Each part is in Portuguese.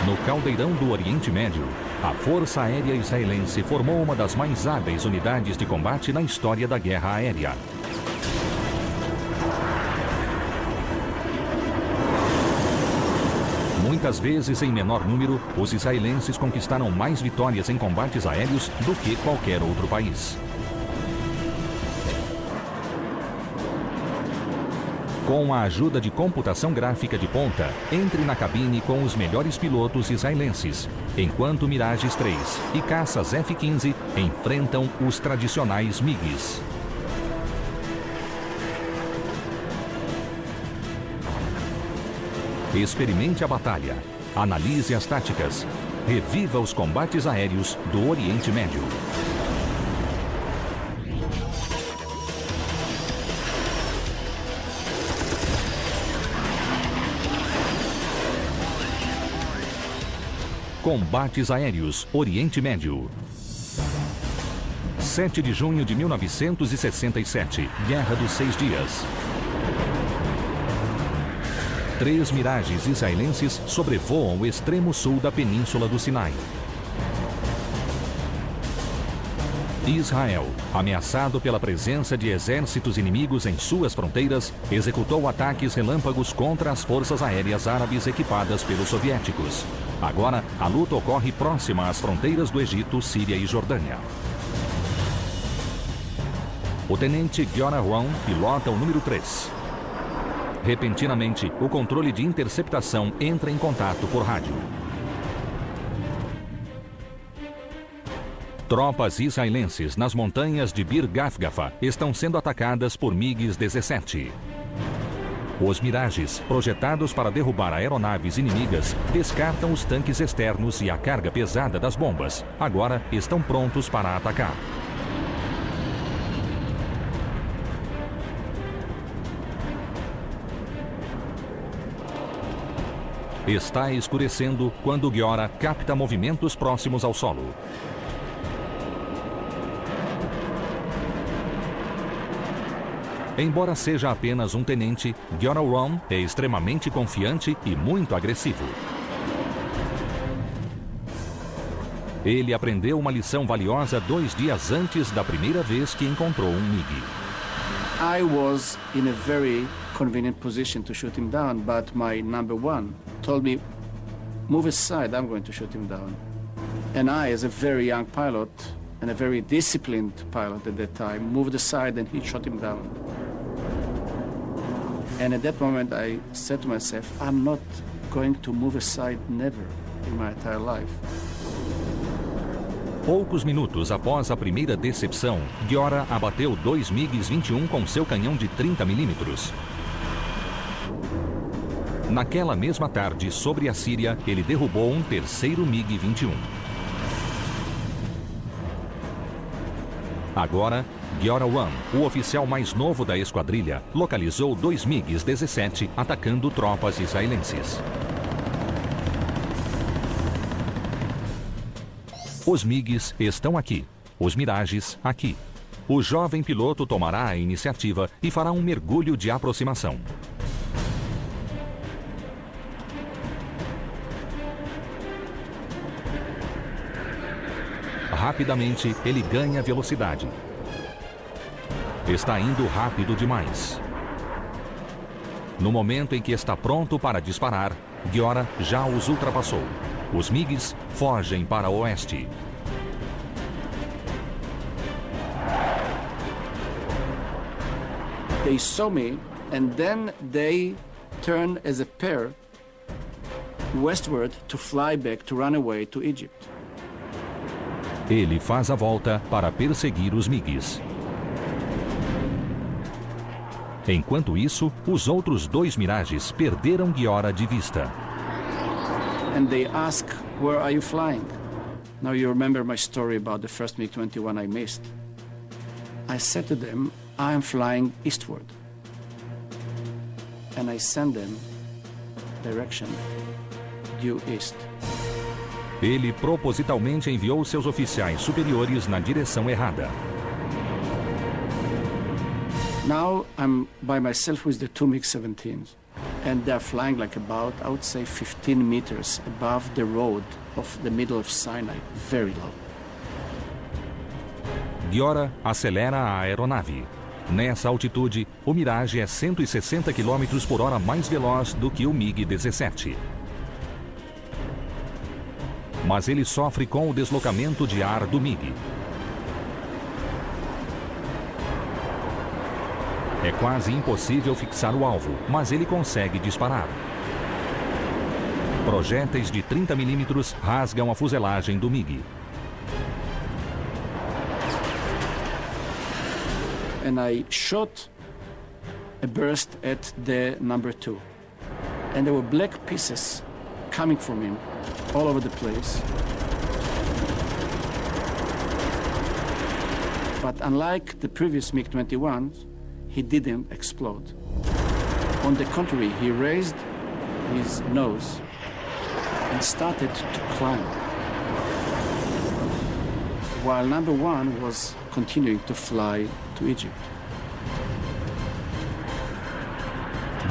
No caldeirão do Oriente Médio, a Força Aérea Israelense formou uma das mais hábeis unidades de combate na história da guerra aérea. Muitas vezes, em menor número, os israelenses conquistaram mais vitórias em combates aéreos do que qualquer outro país. Com a ajuda de computação gráfica de ponta, entre na cabine com os melhores pilotos israelenses, enquanto Mirages 3 e caças F-15 enfrentam os tradicionais MiGs. Experimente a batalha, analise as táticas, reviva os combates aéreos do Oriente Médio. Combates Aéreos Oriente Médio. 7 de junho de 1967, Guerra dos 6 Dias. 3 Mirages israelenses sobrevoam o extremo sul da Península do Sinai. Israel, ameaçado pela presença de exércitos inimigos em suas fronteiras, executou ataques relâmpagos contra as forças aéreas árabes equipadas pelos soviéticos. Agora, a luta ocorre próxima às fronteiras do Egito, Síria e Jordânia. O tenente Giora Ron pilota o número 3. Repentinamente, o controle de interceptação entra em contato por rádio. Tropas israelenses nas montanhas de Bir Gafgafa estão sendo atacadas por MiG-17. Os Mirages, projetados para derrubar aeronaves inimigas, descartam os tanques externos e a carga pesada das bombas. Agora estão prontos para atacar. Está escurecendo quando Giora capta movimentos próximos ao solo. Embora seja apenas um tenente, Giora Ron é extremamente confiante e muito agressivo. Ele aprendeu uma lição valiosa 2 dias antes da primeira vez que encontrou um MiG. I was in a very convenient position to shoot him down, but my number 1 told me, move aside, I'm going to shoot him down. And I, as a very young pilot, and a very disciplined pilot at that time, moved aside and he shot him down. And at that moment I said to myself, I'm not going to move aside never in my entire life. Poucos minutos após a primeira decepção, Giora abateu 2 MiG-21 com seu canhão de 30 mm. Naquela mesma tarde, sobre a Síria, ele derrubou um terceiro MiG-21. Agora, Giora Ron, o oficial mais novo da esquadrilha, localizou 2 MiG-17 atacando tropas israelenses. Os MiGs estão aqui, os Mirages aqui. O jovem piloto tomará a iniciativa e fará um mergulho de aproximação. Rapidamente, ele ganha velocidade. Está indo rápido demais. No momento em que está pronto para disparar, Giora já os ultrapassou. Os MiGs fogem para o oeste. They saw me and then they turned as a pair westward to fly back, to run away to Egypt. Ele faz a volta para perseguir os MiGs. Enquanto isso, os outros 2 Mirages perderam Giora de vista. And they ask, where are you flying? Now you remember my story about the first MiG-21 I missed. I said to them, I am flying eastward. And I send them direction due east. Ele propositalmente enviou seus oficiais superiores na direção errada. Now I'm by myself with the 2 MiG-17s. and they're flying like about, I would say, 15 meters above the road of the middle of Sinai, very low. Giora acelera a aeronave. Nessa altitude, o Mirage é 160 km por hora mais veloz do que o MiG-17. Mas ele sofre com o deslocamento de ar do MiG. É quase impossível fixar o alvo, mas ele consegue disparar. Projéteis de 30 mm rasgam a fuselagem do MiG. And I shot a burst at the number 2. And there were black pieces coming from him all over the place. But unlike the previous MiG-21s, he didn't explode. On the contrary, he raised his nose and started to climb, while number 1 was continuing to fly to Egypt.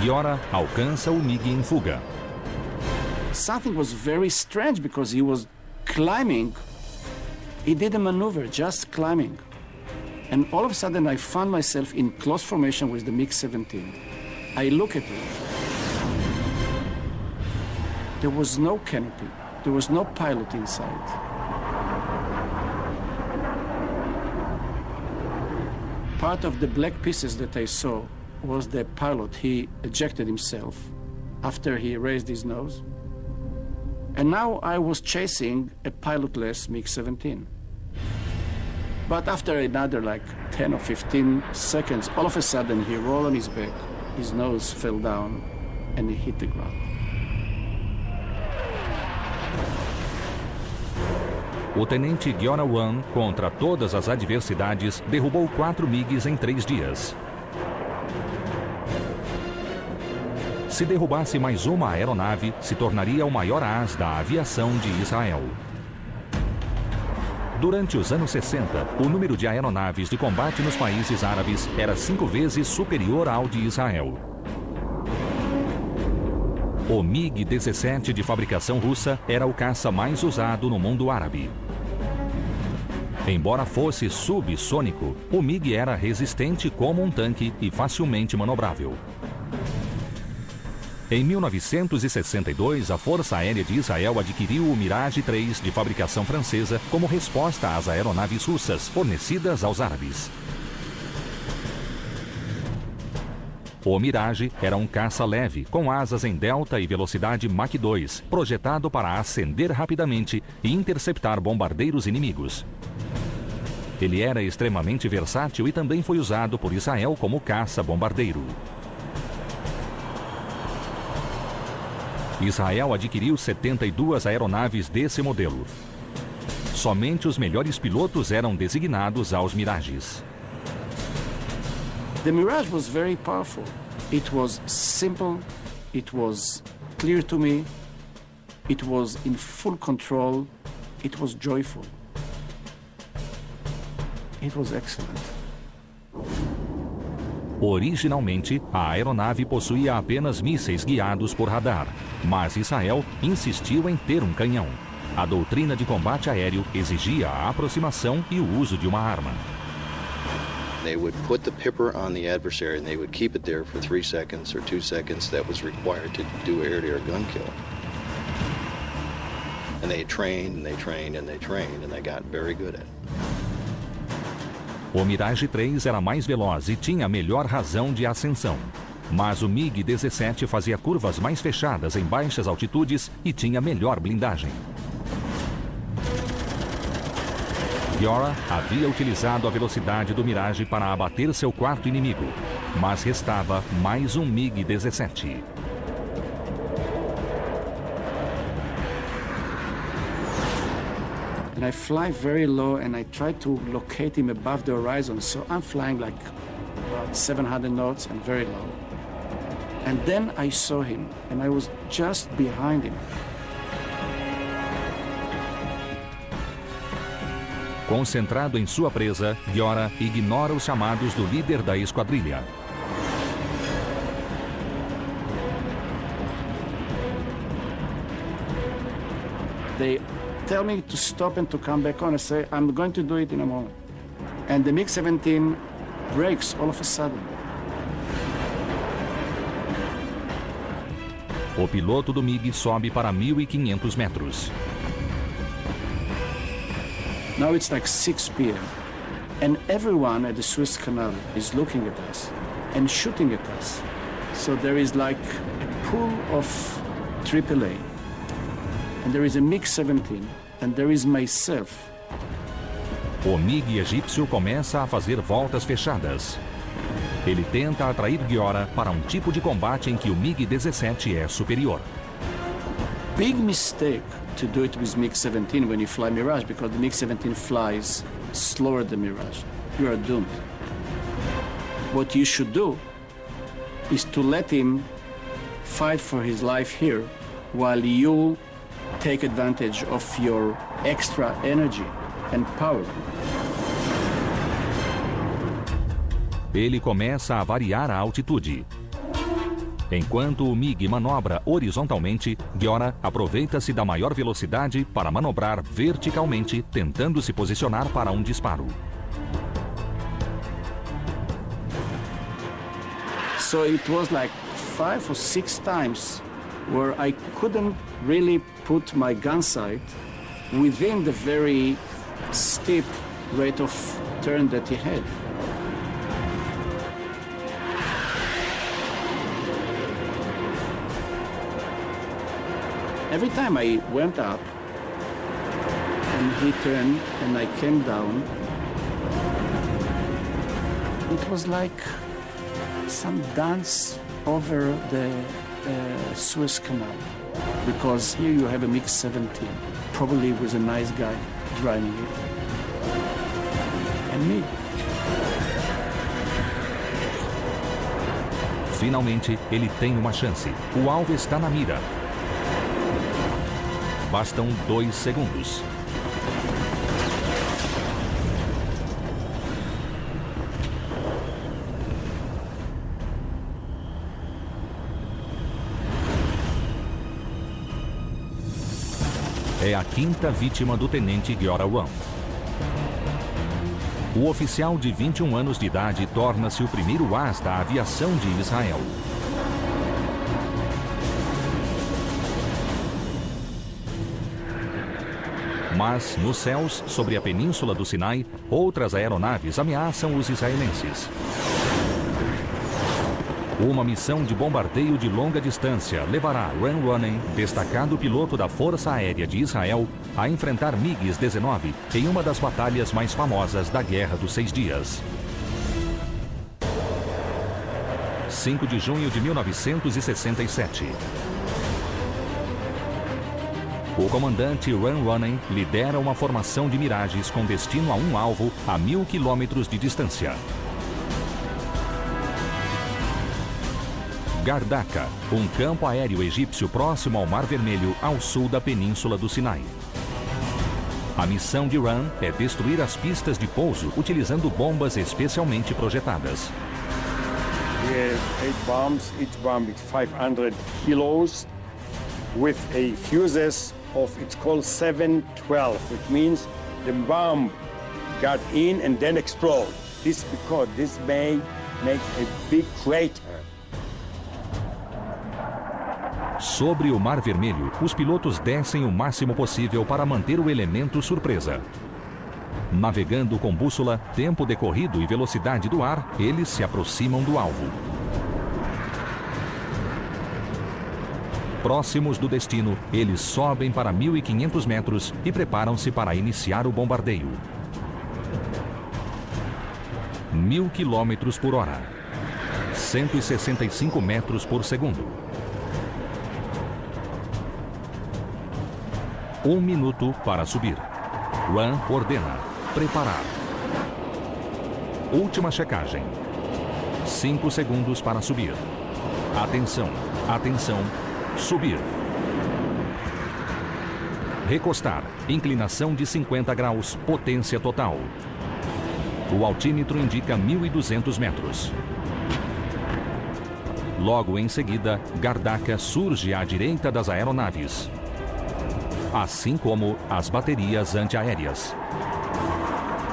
Giora alcança o MiG em fuga. Something was very strange because he was climbing. He did a maneuver, just climbing. And all of a sudden I found myself in close formation with the MiG-17. I look at it. There was no canopy. There was no pilot inside. Part of the black pieces that I saw was the pilot. He ejected himself after he raised his nose. And now I was chasing a pilotless MiG-17. But after another like 10 or 15 seconds, all of a sudden he rolled on his back, his nose fell down, and he hit the ground. O tenente Giora One, contra todas as adversidades, derrubou 4 MiGs em 3 dias. Se derrubasse mais uma aeronave, se tornaria o maior as da aviação de Israel. Durante os anos 60, o número de aeronaves de combate nos países árabes era 5 vezes superior ao de Israel. O MiG-17 de fabricação russa era o caça mais usado no mundo árabe. Embora fosse subsônico, o MiG era resistente como um tanque e facilmente manobrável. Em 1962, a Força Aérea de Israel adquiriu o Mirage 3 de fabricação francesa como resposta às aeronaves russas fornecidas aos árabes. O Mirage era um caça leve, com asas em delta e velocidade Mach 2, projetado para ascender rapidamente e interceptar bombardeiros inimigos. Ele era extremamente versátil e também foi usado por Israel como caça-bombardeiro. Israel adquiriu 72 aeronaves desse modelo. Somente os melhores pilotos eram designados aos Mirages. The Mirage was very powerful. It was simple, it was clear to me, it was in full control, it was joyful. It was excellent. Originalmente, a aeronave possuía apenas mísseis guiados por radar, mas Israel insistiu em ter um canhão. A doutrina de combate aéreo exigia a aproximação e o uso de uma arma. They would put the pipper on the adversary and they would keep it there for 3 seconds or 2 seconds. That was required to do air-to-air gun kill. And they trained and they trained and they trained and they got very good at it. O Mirage 3 era mais veloz e tinha melhor razão de ascensão. Mas o MiG-17 fazia curvas mais fechadas em baixas altitudes e tinha melhor blindagem. Giora havia utilizado a velocidade do Mirage para abater seu quarto inimigo, mas restava mais um MiG-17. And I fly very low and I try to locate him above the horizon. So I'm flying like about 700 knots and very low. And then I saw him and I was just behind him. Concentrado em sua presa, Giora ignora os chamados do líder da esquadrilha. They tell me to stop and to come back on. I say, I'm going to do it in a moment. And the MiG-17 brakes all of a sudden. O piloto do MiG sobe para 1.500 metros. Now it's like 6 p.m. And everyone at the Suez Canal is looking at us and shooting at us. So there is like a pool of AAA. And there is a MiG-17. And there is myself. O MiG egípcio começa a fazer voltas fechadas. Ele tenta atrair Giora para um tipo de combate em que o MiG-17 é superior. Big mistake to do it with MiG-17 when you fly Mirage, because the MiG-17 flies slower than Mirage. You are doomed. What you should do is to let him fight for his life here while you take advantage of your extra energy and power. Ele começa a variar a altitude. Enquanto o MiG manobra horizontalmente, Giora aproveita-se da maior velocidade para manobrar verticalmente, tentando se posicionar para um disparo. So it was like 5 or 6 times where I couldn't really put my gun sight within the very steep rate of turn that he had. Every time I went up and he turned and I came down, it was like some dance over the Suez Canal. Because here you have a MiG-17, probably with a nice guy driving it, and me. Finalmente, ele tem uma chance. O alvo está na mira. Bastam 2 segundos. É a 5ª vítima do tenente Giora One. O oficial de 21 anos de idade torna-se o primeiro as da aviação de Israel. Mas, nos céus, sobre a península do Sinai, outras aeronaves ameaçam os israelenses. Uma missão de bombardeio de longa distância levará Ran Ronen, destacado piloto da Força Aérea de Israel, a enfrentar MiG-19 em uma das batalhas mais famosas da Guerra dos 6 Dias. 5 de junho de 1967. O comandante Ran Ronen lidera uma formação de miragens com destino a um alvo a 1.000 quilômetros de distância. Gardaka, um campo aéreo egípcio próximo ao Mar Vermelho, ao sul da península do Sinai. A missão de Ran é destruir as pistas de pouso utilizando bombas especialmente projetadas. We have 8 bombs, each bomb is 500 kilos, with a fuses of, it's called 712, which means the bomb got in and then explode. This because this may make a big crater. Sobre o Mar Vermelho, os pilotos descem o máximo possível para manter o elemento surpresa. Navegando com bússola, tempo decorrido e velocidade do ar, eles se aproximam do alvo. Próximos do destino, eles sobem para 1.500 metros e preparam-se para iniciar o bombardeio. 1.000 quilômetros por hora. 165 metros por segundo. 1 minuto para subir. Ran ordena: preparar. Última checagem. 5 segundos para subir. Atenção, atenção, subir. Recostar, inclinação de 50 graus, potência total. O altímetro indica 1.200 metros. Logo em seguida, Gardaka surge à direita das aeronaves. assim como as baterias antiaéreas.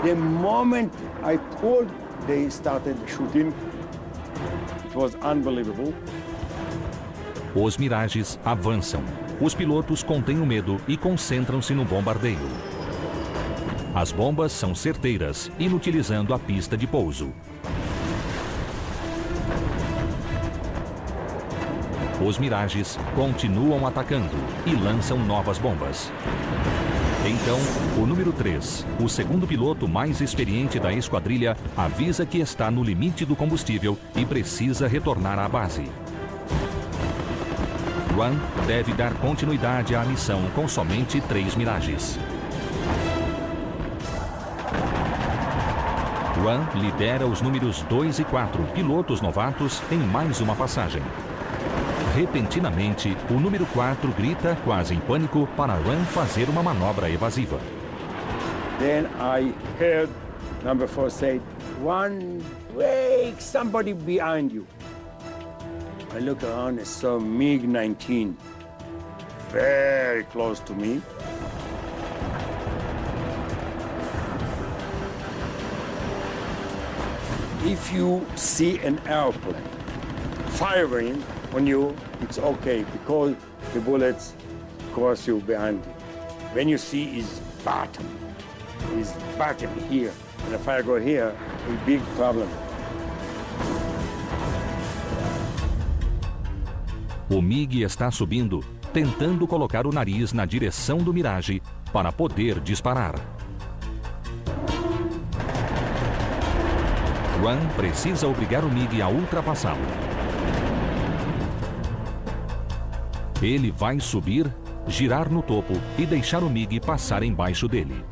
The moment I pulled, they started shooting. It was unbelievable. Os Mirages avançam. Os pilotos contêm o medo e concentram-se no bombardeio. As bombas são certeiras, inutilizando a pista de pouso. Os Mirages continuam atacando e lançam novas bombas. Então, o número 3, o segundo piloto mais experiente da esquadrilha, avisa que está no limite do combustível e precisa retornar à base. Juan deve dar continuidade à missão com somente 3 Mirages. Juan lidera os números 2 e 4, pilotos novatos, em mais uma passagem. Repentinamente, o número 4 grita, quase em pânico, para Juan fazer uma manobra evasiva. Then I heard number 4 say, "One, wake, somebody behind you." I look around and saw MiG-19 very close to me. If you see an airplane firing on you, it's okay because the bullets cross you behind it. When you see his bottom here, and if I go here, a big problem. O MiG está subindo, tentando colocar o nariz na direção do Mirage para poder disparar. Juan precisa obrigar o MiG a ultrapassá-lo. Ele vai subir, girar no topo e deixar o MiG passar embaixo dele.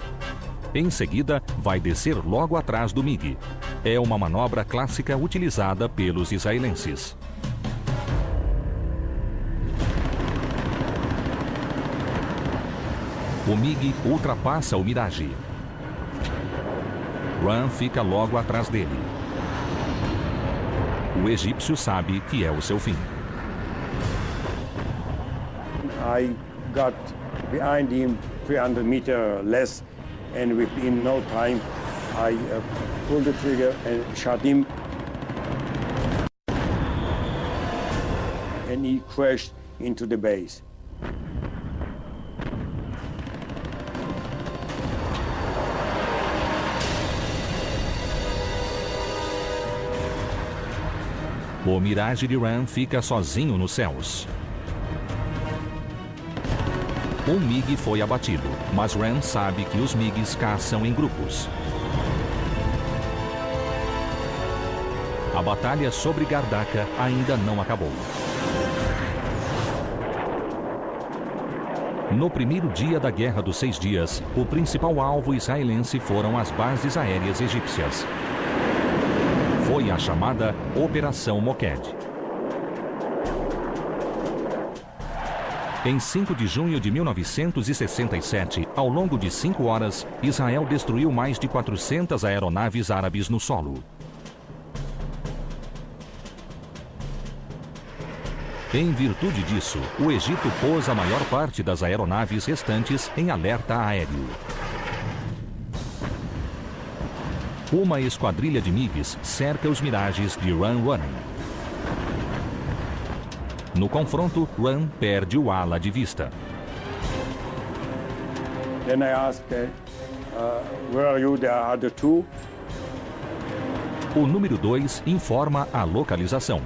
Em seguida, vai descer logo atrás do MiG. É uma manobra clássica utilizada pelos israelenses. O MiG ultrapassa o Mirage. Juan fica logo atrás dele. O egípcio sabe que é o seu fim. I got behind him 300 meters less, and within no time, I pulled the trigger and shot him. And he crashed into the base. O Mirage de Juan fica sozinho nos céus. Um MiG foi abatido, mas Juan sabe que os MiGs caçam em grupos. A batalha sobre Gardaca ainda não acabou. No primeiro dia da Guerra dos 6 Dias, o principal alvo israelense foram as bases aéreas egípcias. Foi a chamada Operação Moked. Em 5 de junho de 1967, ao longo de 5 horas, Israel destruiu mais de 400 aeronaves árabes no solo. Em virtude disso, o Egito pôs a maior parte das aeronaves restantes em alerta aéreo. Uma esquadrilha de MiGs cerca os Mirages de Juan. No confronto, Juan perde o ala de vista. Then I asked, where are you, the other two? O número 2 informa a localização.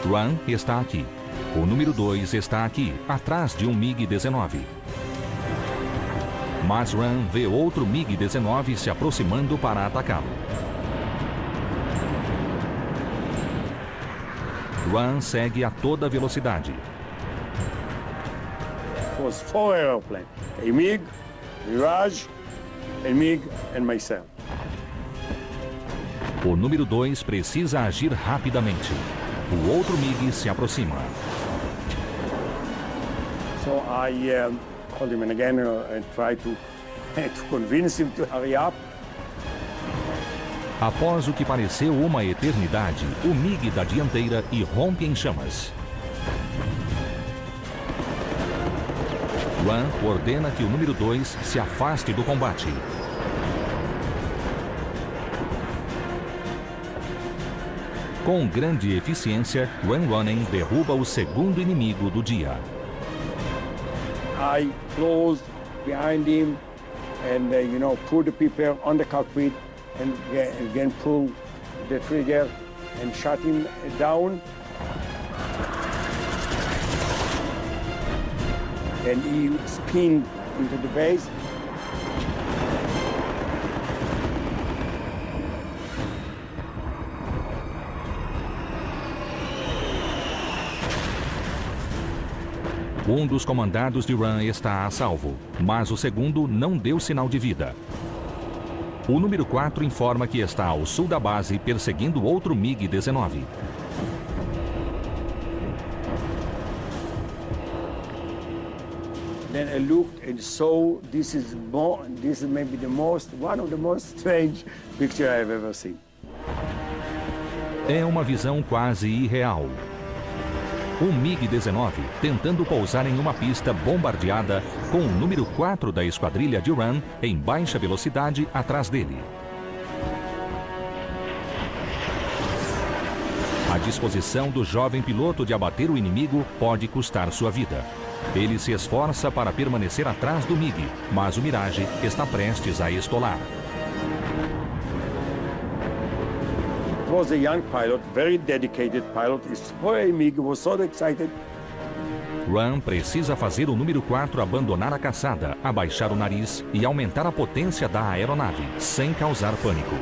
Juan está aqui. O número 2 está aqui, atrás de um MiG-19. Mas Juan vê outro MiG-19 se aproximando para atacá-lo. Juan segue a toda velocidade. It was 4 airplanes, a MiG, Mirage, a MiG and myself. O número 2 precisa agir rapidamente. O outro MiG se aproxima. So I called him again and tried to convince him to hurry up. Após o que pareceu uma eternidade, o MiG da dianteira irrompe em chamas. Ran ordena que o número 2 se afaste do combate. Com grande eficiência, Ran Running derruba o segundo inimigo do dia. I closed behind him and, put the people on the cockpit and again pull the trigger and shut him down. And he spun into the base. Um dos comandados de Ran está a salvo, mas o segundo não deu sinal de vida. O número 4 informa que está ao sul da base perseguindo outro MiG-19. Then I looked and saw this is maybe one of the most strange pictures I've ever seen. É uma visão quase irreal. Um MiG-19 tentando pousar em uma pista bombardeada com o número 4 da esquadrilha de Ran em baixa velocidade atrás dele. A disposição do jovem piloto de abater o inimigo pode custar sua vida. Ele se esforça para permanecer atrás do MiG, mas o Mirage está prestes a estolar. It was a young pilot, very dedicated pilot. He saw a MiG, was so excited. Ran precisa fazer o número 4 abandonar a caçada, abaixar o nariz e aumentar a potência da aeronave, sem causar pânico.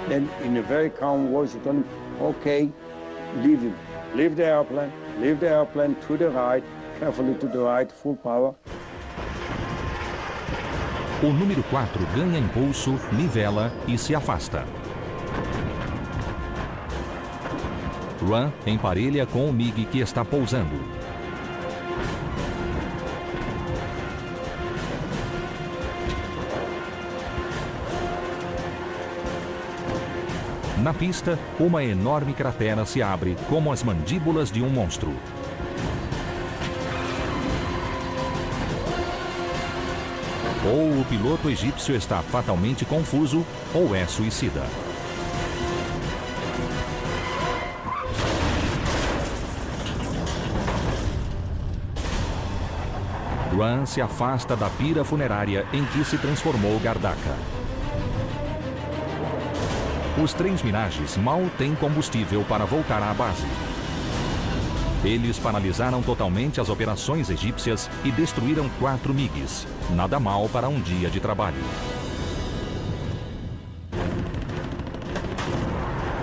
Then, in a very calm voice, he told him, okay, leave him. Leave the airplane to the right, carefully to the right, full power. O número 4 ganha impulso, nivela e se afasta. Ran emparelha com o MiG que está pousando. Na pista, uma enorme cratera se abre como as mandíbulas de um monstro. Ou o piloto egípcio está fatalmente confuso, ou é suicida. Ran se afasta da pira funerária em que se transformou Gardaka. Os 3 Mirages mal têm combustível para voltar à base. Eles paralisaram totalmente as operações egípcias e destruíram 4 MiGs. Nada mal para um dia de trabalho.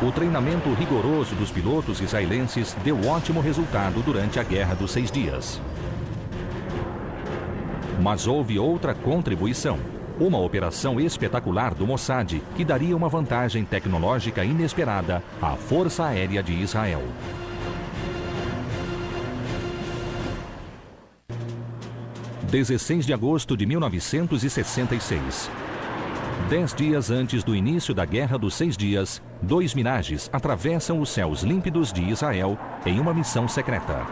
O treinamento rigoroso dos pilotos israelenses deu ótimo resultado durante a Guerra dos 6 Dias. Mas houve outra contribuição. Uma operação espetacular do Mossad que daria uma vantagem tecnológica inesperada à Força Aérea de Israel. – 16 de agosto de 1966. 10 dias antes do início da Guerra dos 6 Dias, 2 Mirages atravessam os céus límpidos de Israel em uma missão secreta.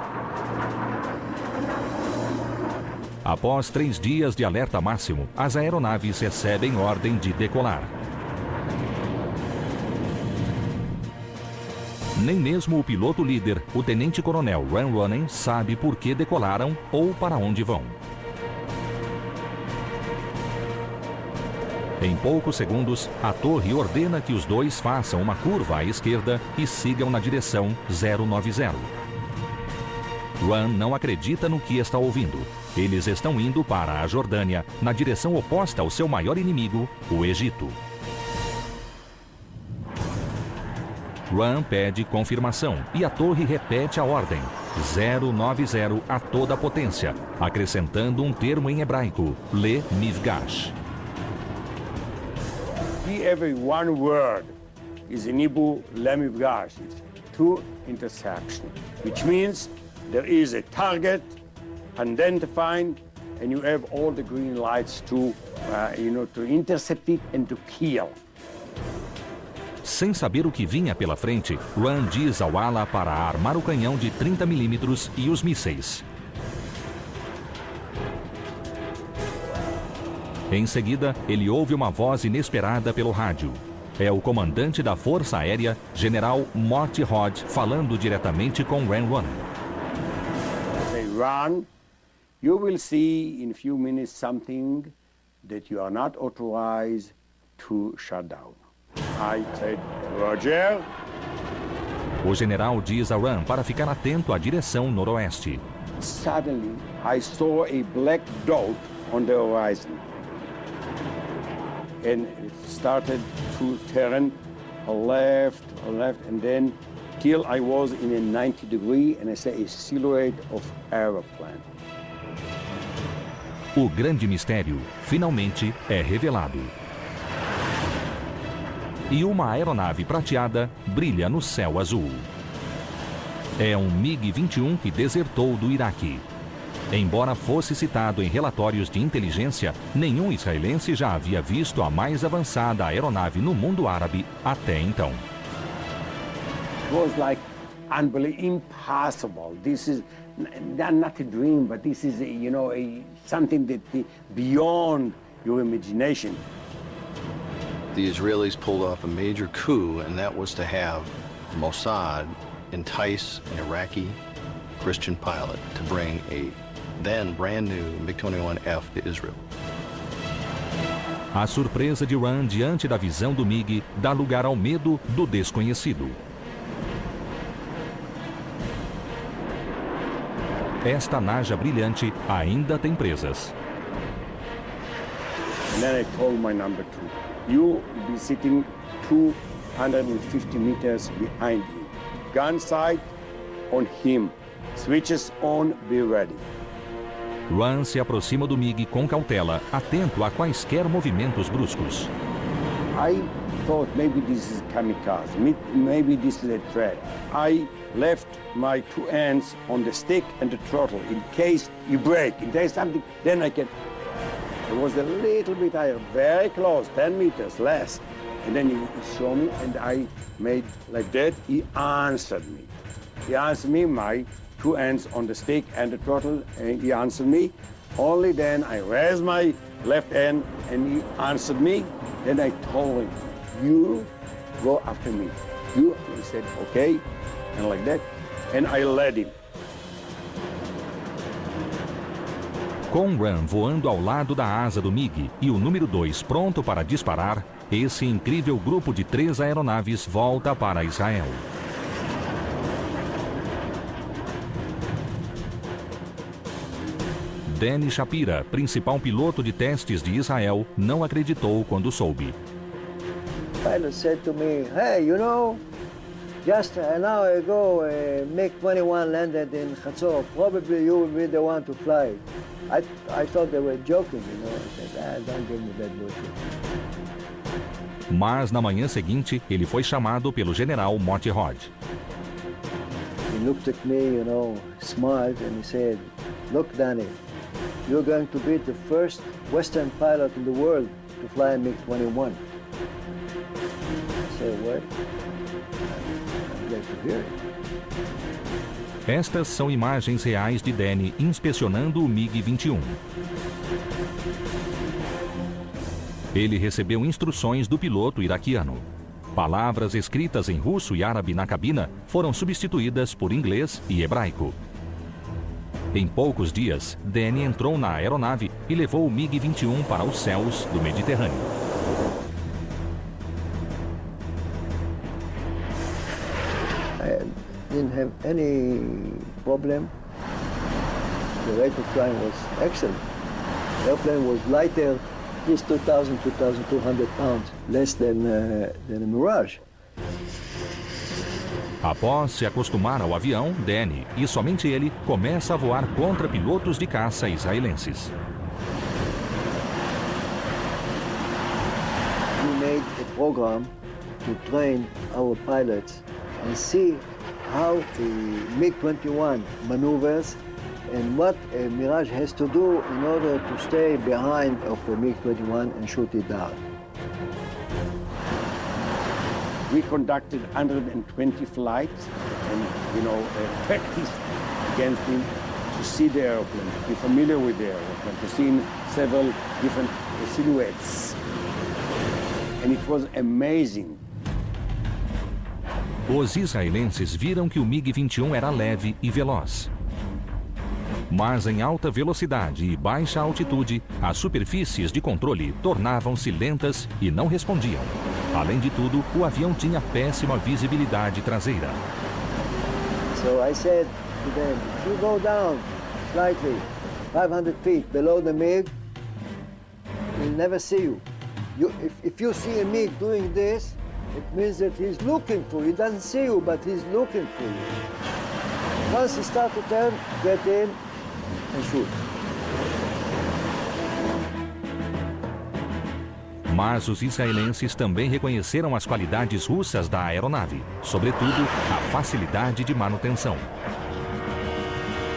Após 3 dias de alerta máximo, as aeronaves recebem ordem de decolar. Nem mesmo o piloto líder, o tenente-coronel Ran Running, sabe por que decolaram ou para onde vão. Em poucos segundos, a torre ordena que os 2 façam uma curva à esquerda e sigam na direção 090. Ran não acredita no que está ouvindo. Eles estão indo para a Jordânia, na direção oposta ao seu maior inimigo, o Egito. Ran pede confirmação e a torre repete a ordem, 090 a toda potência, acrescentando um termo em hebraico, Le Mifgash. Every one word is in Hebrew, Le Mifgash, to intersection, which means there is a target identified, and you have all the green lights to intercept it and to kill. Sem saber o que vinha pela frente, Ran diz ao ala para armar o canhão de 30 mm e os mísseis. Em seguida, ele ouve uma voz inesperada pelo rádio. É o comandante da Força Aérea, General Morty Hodge, falando diretamente com Ren Wan. Say, Ran, you will see in a few minutes something that you are not authorized to shut down. I said, Roger. O general diz a Ran para ficar atento à direção noroeste. Suddenly, I saw a black dot on the horizon. And it started to turn left, and then till I was in a 90 degree, and I saw a silhouette of aeroplane. O grande mistério, finalmente, é revelado. E uma aeronave prateada brilha no céu azul. É um MiG-21 que desertou do Iraque. Embora fosse citado em relatórios de inteligência, nenhum israelense já havia visto a mais avançada aeronave no mundo árabe até então. It was like unbelievable, impossible. This is not a dream, but this is, something that beyond your imagination. The Israelis pulled off a major coup, and that was to have Mossad entice an Iraqi Christian pilot to bring a then brand new MiG-21F to Israel. A surpresa de Ran diante da visão do MiG dá lugar ao medo do desconhecido. Esta naja brilhante ainda tem presas. And then I told my number two, you be sitting 250 meters behind him. Gun sight on him. Switches on, be ready. Ran se aproxima do MiG com cautela, atento a quaisquer movimentos bruscos. I thought maybe this is kamikaze, maybe this is a threat. I left my two hands on the stick and the throttle in case you break, in case something, then I can. It was a little bit higher, very close, 10 meters less. And then he showed me and I made like that. He answered me. He answered me, my two hands on the stick and the throttle, and he answered me. Only then I raised my left hand and he answered me. Then I told him, you go after me. He said, okay, and like that. And I led him. Com Ran voando ao lado da asa do MiG e o número 2 pronto para disparar, esse incrível grupo de 3 aeronaves volta para Israel. Danny Shapira, principal piloto de testes de Israel, não acreditou quando soube. The pilot said to me, hey, just an hour ago, MiG-21 landed in Chatzor. Probably you will be the one to fly. I thought they were joking, I said, don't give me that bullshit. Mas na manhã seguinte, ele foi chamado pelo general Morty Hodge. He looked at me, smiled, and he said, look, Danny, you're going to be the first Western pilot in the world to fly a MiG-21. I said, what? I'm glad to hear it. Estas são imagens reais de Danny inspecionando o MiG-21. Ele recebeu instruções do piloto iraquiano. Palavras escritas em russo e árabe na cabina foram substituídas por inglês e hebraico. Em poucos dias, Danny entrou na aeronave e levou o MiG-21 para os céus do Mediterrâneo. I didn't have any problem. The rate of flying was excellent. The airplane was lighter, at least 2,000, 2,200 pounds, less than a Mirage. Após se acostumar ao avião, Danny, e somente ele, começa a voar contra pilotos de caça israelenses. We made a program to train our pilots and see how the MiG-21 maneuvers and what a Mirage has to do in order to stay behind of the MiG-21 and shoot it down. We conducted 120 flights and, practiced against him to see the airplane, to be familiar with the airplane, to see several different silhouettes. And it was amazing. Os israelenses viram que o MiG-21 era leve e veloz. Mas em alta velocidade e baixa altitude, as superfícies de controle tornavam-se lentas e não respondiam. Além de tudo, o avião tinha péssima visibilidade traseira. So I said to them, if you go down slightly, 500 feet below the MiG, we'll never see you. If you see a MiG doing this, it means that he's looking for you. He doesn't see you, but he's looking for you. Once he starts to turn, get in and shoot. Mas os israelenses também reconheceram as qualidades russas da aeronave, sobretudo a facilidade de manutenção.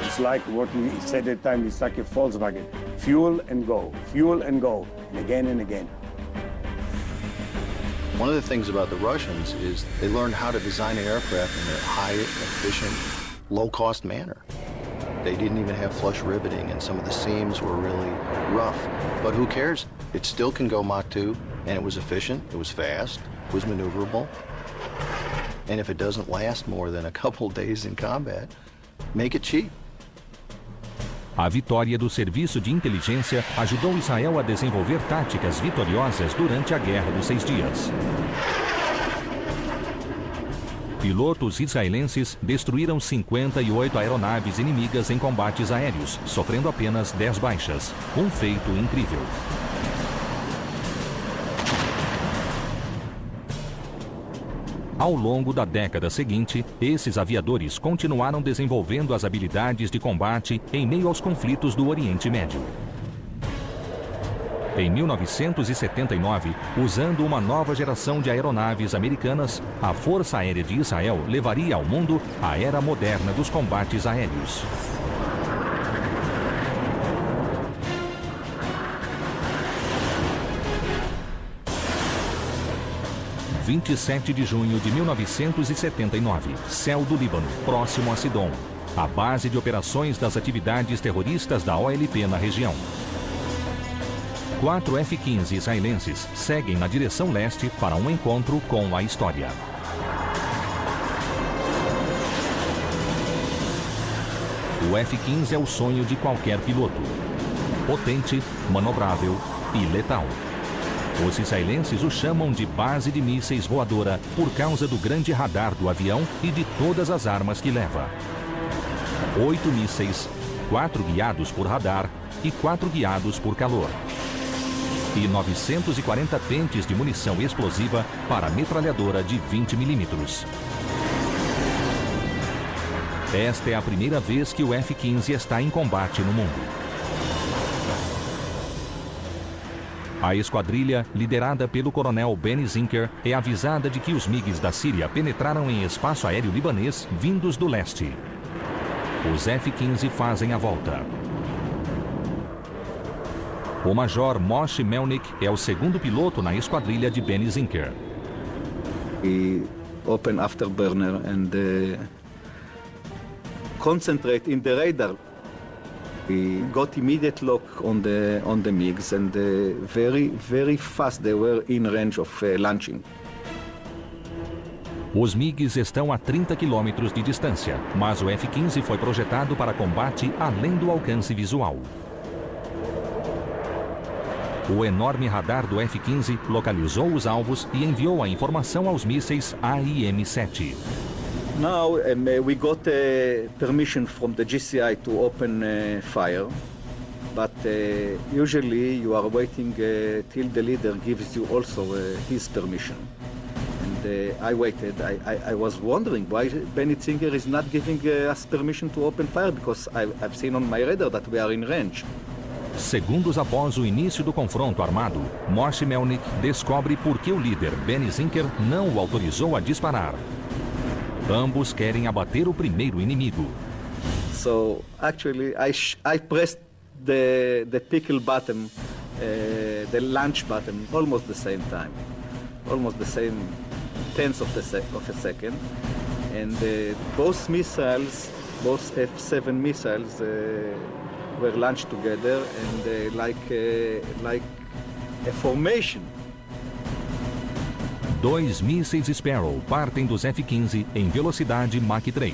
It's like what we said at the time, it's like a Volkswagen. Fuel and go, and again and again. One of the things about the Russians is they learned how to design an aircraft in a high, efficient, low-cost manner. They didn't even have flush riveting, and some of the seams were really rough. But who cares? It still can go Mach 2, and it was efficient, it was fast, it was maneuverable. And if it doesn't last more than a couple days in combat, make it cheap. A vitória do Serviço de Inteligência ajudou Israel a desenvolver táticas vitoriosas durante a Guerra dos 6 Dias. Pilotos israelenses destruíram 58 aeronaves inimigas em combates aéreos, sofrendo apenas 10 baixas. Um feito incrível. Ao longo da década seguinte, esses aviadores continuaram desenvolvendo as habilidades de combate em meio aos conflitos do Oriente Médio. Em 1979, usando uma nova geração de aeronaves americanas, a Força Aérea de Israel levaria ao mundo a era moderna dos combates aéreos. – 27 de junho de 1979, céu do Líbano, próximo a Sidom, a base de operações das atividades terroristas da OLP na região. 4 F-15 israelenses seguem na direção leste para um encontro com a história. O F-15 é o sonho de qualquer piloto. Potente, manobrável e letal. Os israelenses o chamam de base de mísseis voadora por causa do grande radar do avião e de todas as armas que leva. 8 mísseis, 4 guiados por radar e 4 guiados por calor. E 940 pentes de munição explosiva para metralhadora de 20 milímetros. Esta é a primeira vez que o F-15 está em combate no mundo. A esquadrilha, liderada pelo coronel Benny Zinker, é avisada de que os MiGs da Síria penetraram em espaço aéreo libanês vindos do leste. Os F-15 fazem a volta. O major Moshe Melnik é o segundo piloto na esquadrilha de Benny Zinker. We open afterburner and concentrate in the radar. We got immediate lock on the MiGs and very fast they were in range of launching. Os MiGs estão a 30 quilômetros de distância, mas o F-15 foi projetado para combate além do alcance visual. O enorme radar do F-15 localizou os alvos e enviou a informação aos mísseis AIM-7. Now we got permission from the GCI to open fire, but usually you are waiting till the leader gives you also his permission. And I waited. I was wondering why Benny Zinker is not giving us permission to open fire, because I've seen on my radar that we are in range. Segundos após o início do confronto armado, Moshe Melnik descobre por que o líder Benny Zinker não o autorizou a disparar. Ambos querem abater o primeiro inimigo. So actually, I pressed the pickle button, the launch button, almost the same time, almost the same tenth of a second, and both missiles both F-7 missiles were launched together and like a formation. 2 mísseis Sparrow partem dos F-15 em velocidade Mach 3.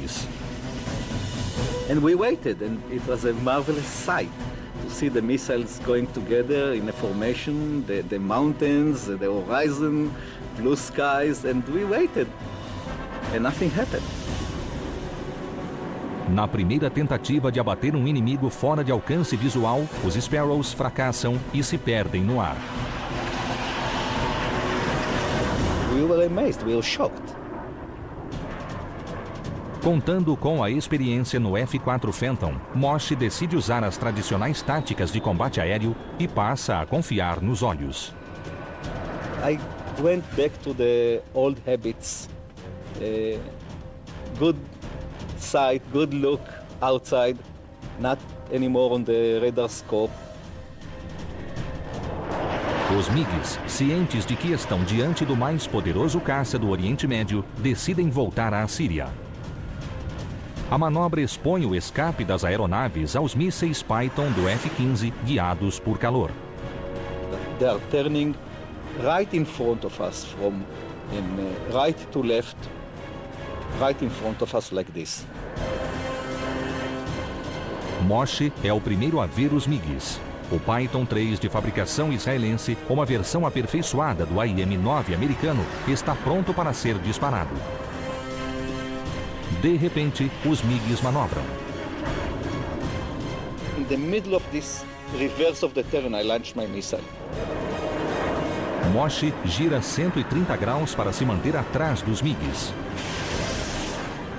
And we waited, and it was a marvelous sight to see the missiles going together in a formation, the mountains, the horizon, blue skies, and we waited, and nothing happened. Na primeira tentativa de abater um inimigo fora de alcance visual, os Sparrows fracassam e se perdem no ar. We were amazed, we were shocked. Contando com a experiência no F-4 Phantom, Moshe decide usar as tradicionais táticas de combate aéreo e passa a confiar nos olhos. I went back to the old habits. Good sight, good look outside, not anymore on the radar scope. Os MiGs, cientes de que estão diante do mais poderoso caça do Oriente Médio, decidem voltar à Síria. A manobra expõe o escape das aeronaves aos mísseis Python do F-15 guiados por calor. They are turning right in front of us from right to left, right in front of us like this. Moshe é o primeiro a ver os MiGs. O Python 3 de fabricação israelense, uma versão aperfeiçoada do AIM-9 americano, está pronto para ser disparado. De repente, os MiGs manobram. In the middle of this reverse of the turn, I launched my missile. Moshe gira 130 graus para se manter atrás dos MiGs.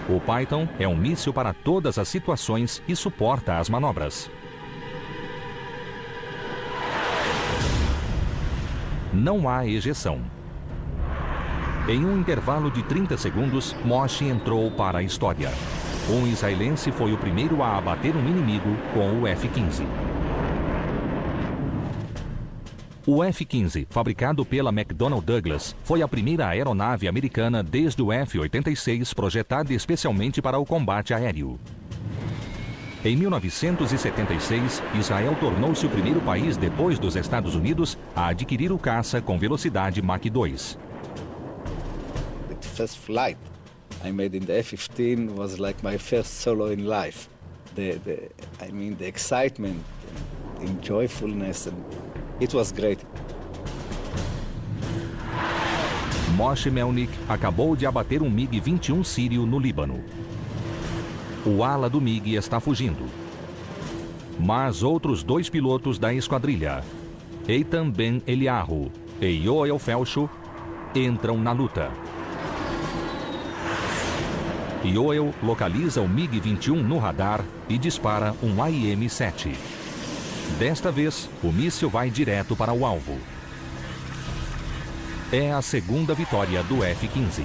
O Python é um míssil para todas as situações e suporta as manobras. Não há ejeção. Em um intervalo de 30 segundos, Moshe entrou para a história. Um israelense foi o primeiro a abater um inimigo com o F-15. O F-15, fabricado pela McDonnell Douglas, foi a primeira aeronave americana desde o F-86 projetada especialmente para o combate aéreo. Em 1976, Israel tornou-se o primeiro país depois dos Estados Unidos a adquirir o caça com velocidade Mach 2. The first flight I made in the F-15 was like my first solo in life. The excitement, the joyfulness, and it was great. Moshe Melnick acabou de abater um MiG-21 sírio no Líbano. O ala do MiG está fugindo. Mas outros 2 pilotos da esquadrilha, Eitan Ben Eliyahu e Yoel Felshu, entram na luta. Yoel localiza o MiG-21 no radar e dispara um AIM-7. Desta vez, o míssil vai direto para o alvo. É a segunda vitória do F-15.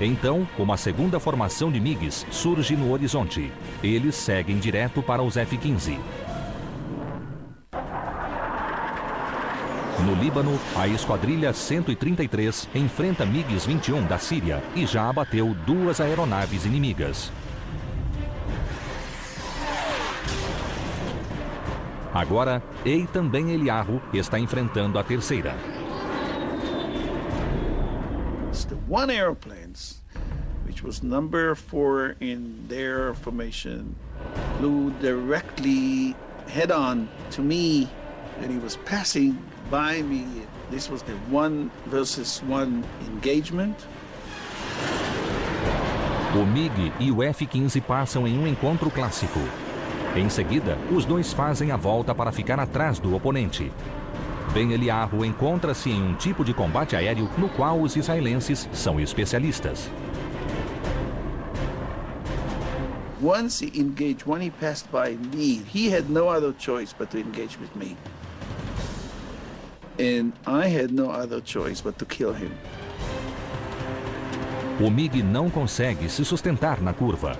Então, uma segunda formação de MiGs surge no horizonte. Eles seguem direto para os F-15. No Líbano, a esquadrilha 133 enfrenta MiGs 21 da Síria e já abateu 2 aeronaves inimigas. Agora, Eitan Ben Eliyahu está enfrentando a terceira. The one airplane, which was number 4 in their formation, flew directly head-on to me, and he was passing by me. This was the 1 versus 1 engagement. O MiG e o F-15 passam em um encontro clássico. Em seguida, os dois fazem a volta para ficar atrás do oponente. Ben Eliyahu encontra-se em um tipo de combate aéreo no qual os israelenses são especialistas. Once he engaged, when he passed by me, he had no other choice but to engage with me. And I had no other choice but to kill him. O MiG não consegue se sustentar na curva.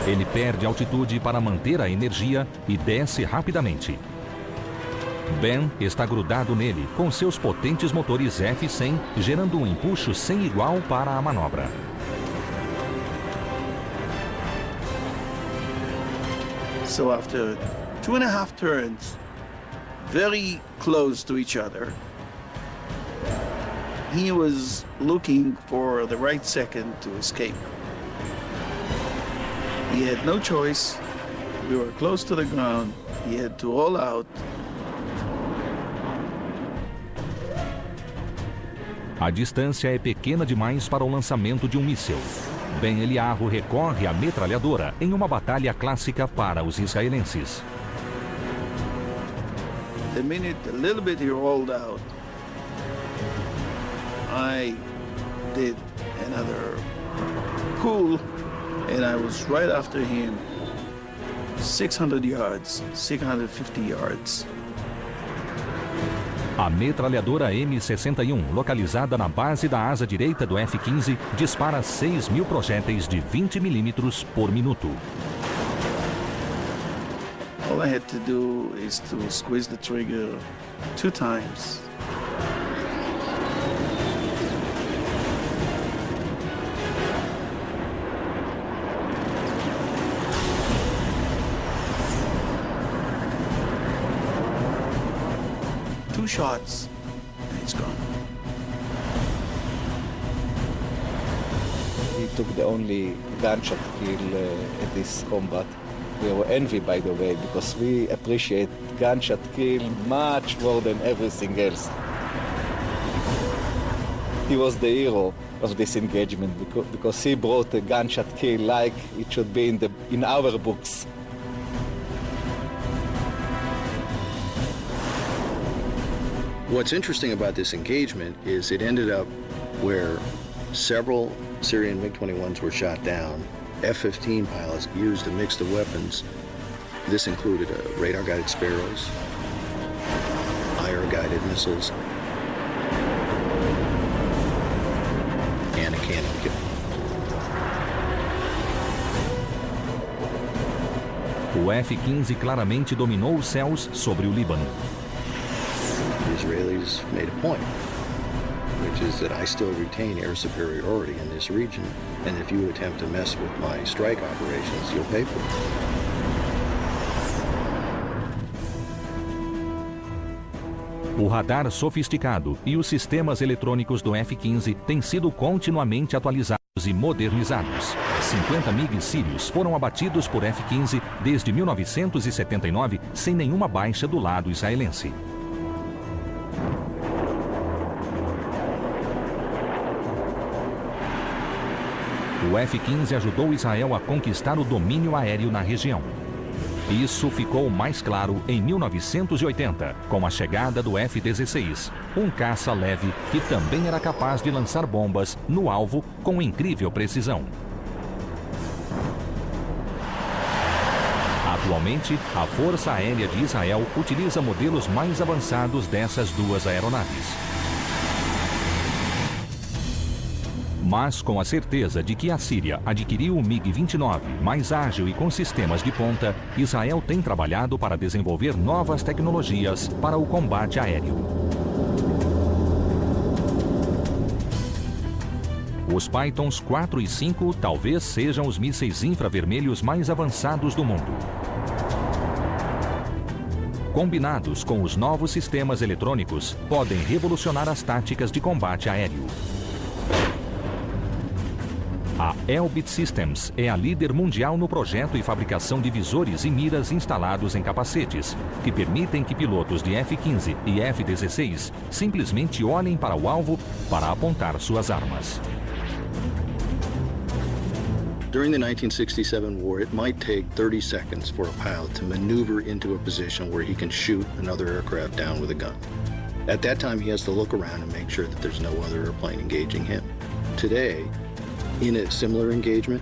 Ele perde altitude para manter a energia e desce rapidamente. Ben está grudado nele com seus potentes motores F-100, gerando um empuxo sem igual para a manobra. So after 2.5 turns, very close to each other, he was looking for the right second to escape. He had no choice. We were close to the ground. He had to roll out. A distância é pequena demais para o lançamento de um míssil. Ben Eliyahu recorre à metralhadora em uma batalha clássica para os israelenses. The minute a little bit he rolled out, I did another pull, and I was right after him, 600 yards, 650 yards. A metralhadora M61, localizada na base da asa direita do F-15, dispara 6.000 projéteis de 20 milímetros por minuto. All I had to do is to squeeze the trigger 2 times. Two shots, and it's gone. He took the only gunshot kill at this combat. We were envied, by the way, because we appreciate gunshot kill much more than everything else. He was the hero of this engagement because he brought a gunshot kill like it should be in our books. What's interesting about this engagement is it ended up where several Syrian MiG-21s were shot down. F-15 pilots used a mix of weapons. This included radar-guided Sparrows, IR-guided missiles, and a cannon kill. O F-15 claramente dominou os céus sobre o Líbano. The Israelis made a point, which is that I still retain air superiority in this region, and if you attempt to mess with my strike operations, you'll pay for it. O radar sofisticado e os sistemas eletrônicos do F-15 têm sido continuamente atualizados e modernizados. 50 MiG sírios foram abatidos por F-15 desde 1979 sem nenhuma baixa do lado israelense. O F-15 ajudou Israel a conquistar o domínio aéreo na região. Isso ficou mais claro em 1980, com a chegada do F-16, um caça leve que também era capaz de lançar bombas no alvo com incrível precisão. Atualmente, a Força Aérea de Israel utiliza modelos mais avançados dessas duas aeronaves. Mas com a certeza de que a Síria adquiriu o MiG-29, mais ágil e com sistemas de ponta, Israel tem trabalhado para desenvolver novas tecnologias para o combate aéreo. Os Pythons 4 e 5 talvez sejam os mísseis infravermelhos mais avançados do mundo. Combinados com os novos sistemas eletrônicos, podem revolucionar as táticas de combate aéreo. A Elbit Systems é a líder mundial no projeto e fabricação de visores e miras instalados em capacetes, que permitem que pilotos de F-15 e F-16 simplesmente olhem para o alvo para apontar suas armas. During the 1967 war, it might take 30 seconds for a pilot to maneuver into a position where he can shoot another aircraft down with a gun. At that time, he has to look around and make sure that there's no other airplane engaging him. Today, in a similar engagement,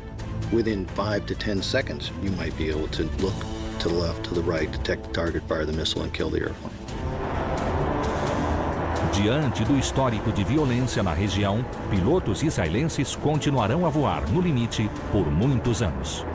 within 5 to 10 seconds, you might be able to look to the left, to the right, detect the target, fire the missile, and kill the airplane. Diante do histórico de violência na região, pilotos israelenses continuarão a voar no limite por muitos anos.